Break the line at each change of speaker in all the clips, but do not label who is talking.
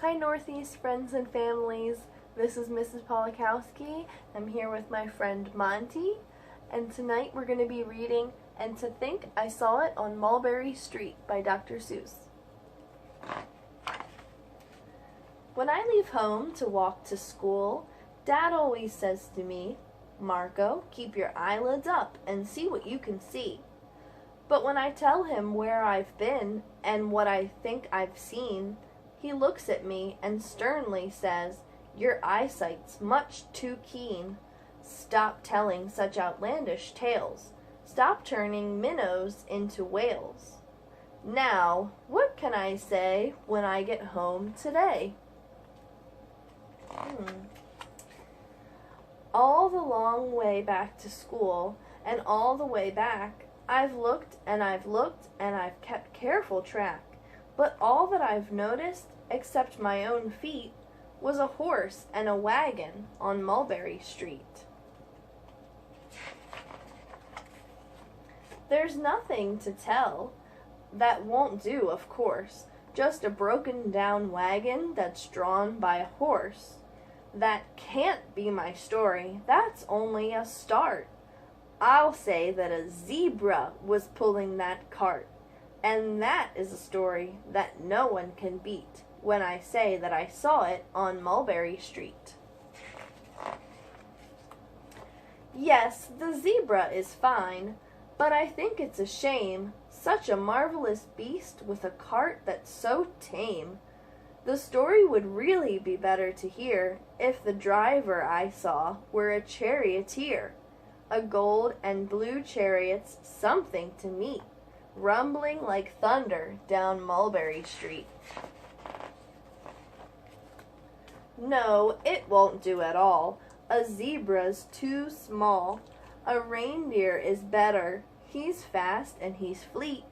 Hi Northeast friends and families, this is Mrs. Pawlikowski. I'm here with my friend Monty, and tonight we're going to be reading And to Think I Saw It on Mulberry Street by Dr. Seuss. When I leave home to walk to school, Dad always says to me, "Marco, keep your eyelids up and see what you can see." But when I tell him where I've been and what I think I've seen, he looks at me and sternly says, "Your eyesight's much too keen. Stop telling such outlandish tales. Stop turning minnows into whales." Now, what can I say when I get home today? All the long way back to school and all the way back, I've looked and I've looked and I've kept careful track. But all that I've noticed, except my own feet, was a horse and a wagon on Mulberry Street. There's nothing to tell. That won't do, of course. Just a broken down wagon that's drawn by a horse. That can't be my story. That's only a start. I'll say that a zebra was pulling that cart. And that is a story that no one can beat when I say that I saw it on Mulberry Street. Yes, the zebra is fine, but I think it's a shame, such a marvelous beast with a cart that's so tame. The story would really be better to hear if the driver I saw were a charioteer, a gold and blue chariot's something to meet, rumbling like thunder down Mulberry Street. No, it won't do at all. A zebra's too small. A reindeer is better. He's fast and he's fleet,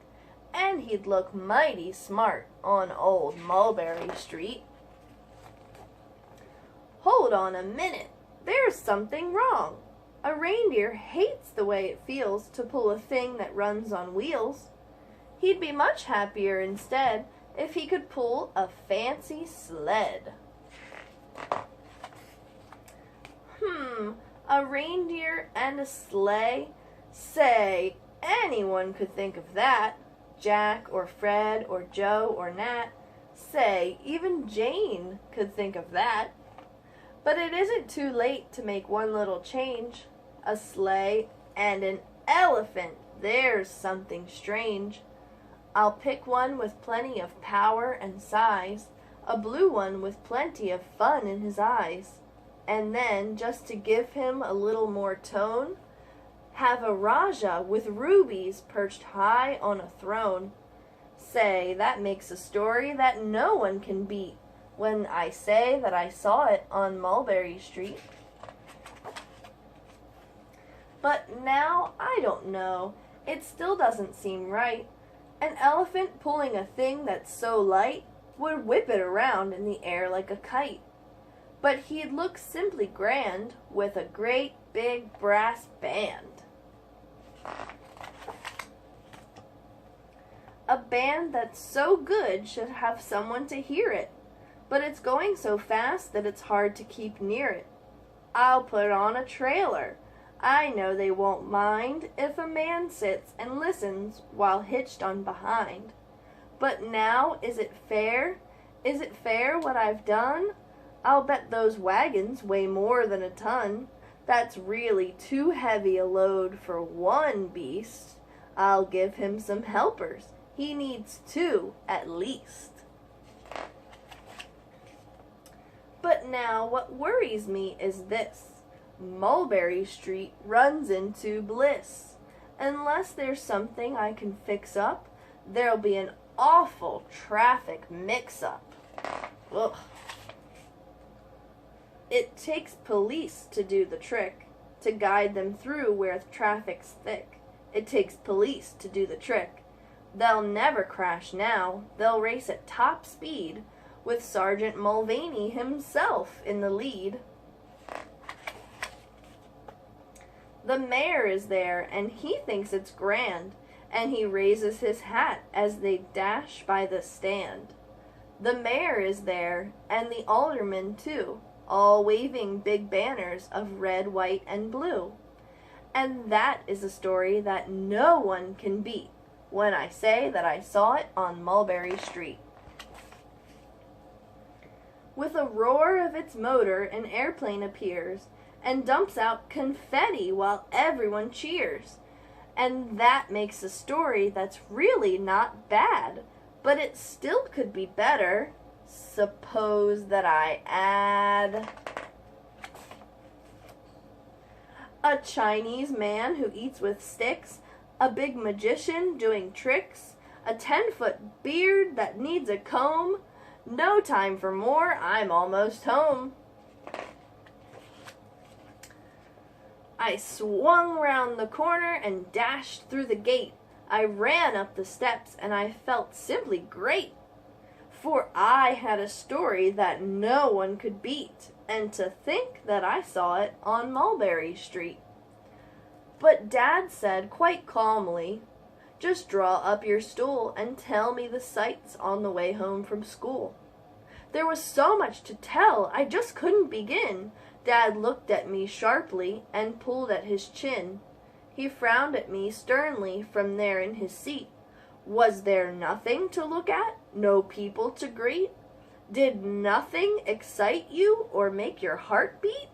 and he'd look mighty smart on old Mulberry Street. Hold on a minute. There's something wrong. A reindeer hates the way it feels to pull a thing that runs on wheels. He'd be much happier instead if he could pull a fancy sled. A reindeer and a sleigh? Say, anyone could think of that. Jack or Fred or Joe or Nat. Say, even Jane could think of that. But it isn't too late to make one little change. A sleigh and an elephant, there's something strange. I'll pick one with plenty of power and size, a blue one with plenty of fun in his eyes, and then, just to give him a little more tone, have a Raja with rubies perched high on a throne. Say, that makes a story that no one can beat when I say that I saw it on Mulberry Street. But now, I don't know, it still doesn't seem right. An elephant pulling a thing that's so light would whip it around in the air like a kite. But he'd look simply grand with a great big brass band. A band that's so good should have someone to hear it, but it's going so fast that it's hard to keep near it. I'll put on a trailer. I know they won't mind if a man sits and listens while hitched on behind. But now, is it fair? Is it fair what I've done? I'll bet those wagons weigh more than a ton. That's really too heavy a load for one beast. I'll give him some helpers. He needs two, at least. But now what worries me is this. Mulberry Street runs into bliss. Unless there's something I can fix up, there'll be an awful traffic mix-up. Ugh. It takes police to do the trick, to guide them through where the traffic's thick. It takes police to do the trick. They'll never crash now. They'll race at top speed, with Sergeant Mulvaney himself in the lead. The mayor is there, and he thinks it's grand, and he raises his hat as they dash by the stand. The mayor is there, and the aldermen too, all waving big banners of red, white, and blue. And that is a story that no one can beat when I say that I saw it on Mulberry Street. With a roar of its motor, an airplane appears and dumps out confetti while everyone cheers. And that makes a story that's really not bad, but it still could be better. Suppose that I add a Chinese man who eats with sticks, a big magician doing tricks, a 10-foot beard that needs a comb. No time for more, I'm almost home. I swung round the corner and dashed through the gate. I ran up the steps and I felt simply great. For I had a story that no one could beat, and to think that I saw it on Mulberry Street. But Dad said quite calmly, "Just draw up your stool and tell me the sights on the way home from school." There was so much to tell, I just couldn't begin. Dad looked at me sharply and pulled at his chin. He frowned at me sternly from there in his seat. Was there nothing to look at? No people to greet? Did nothing excite you or make your heart beat?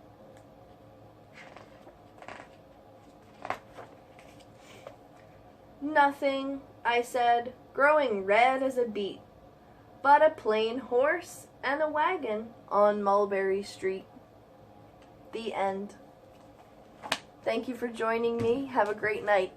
Nothing, I said, growing red as a beet, but a plain horse and a wagon on Mulberry Street. The end. Thank you for joining me. Have a great night.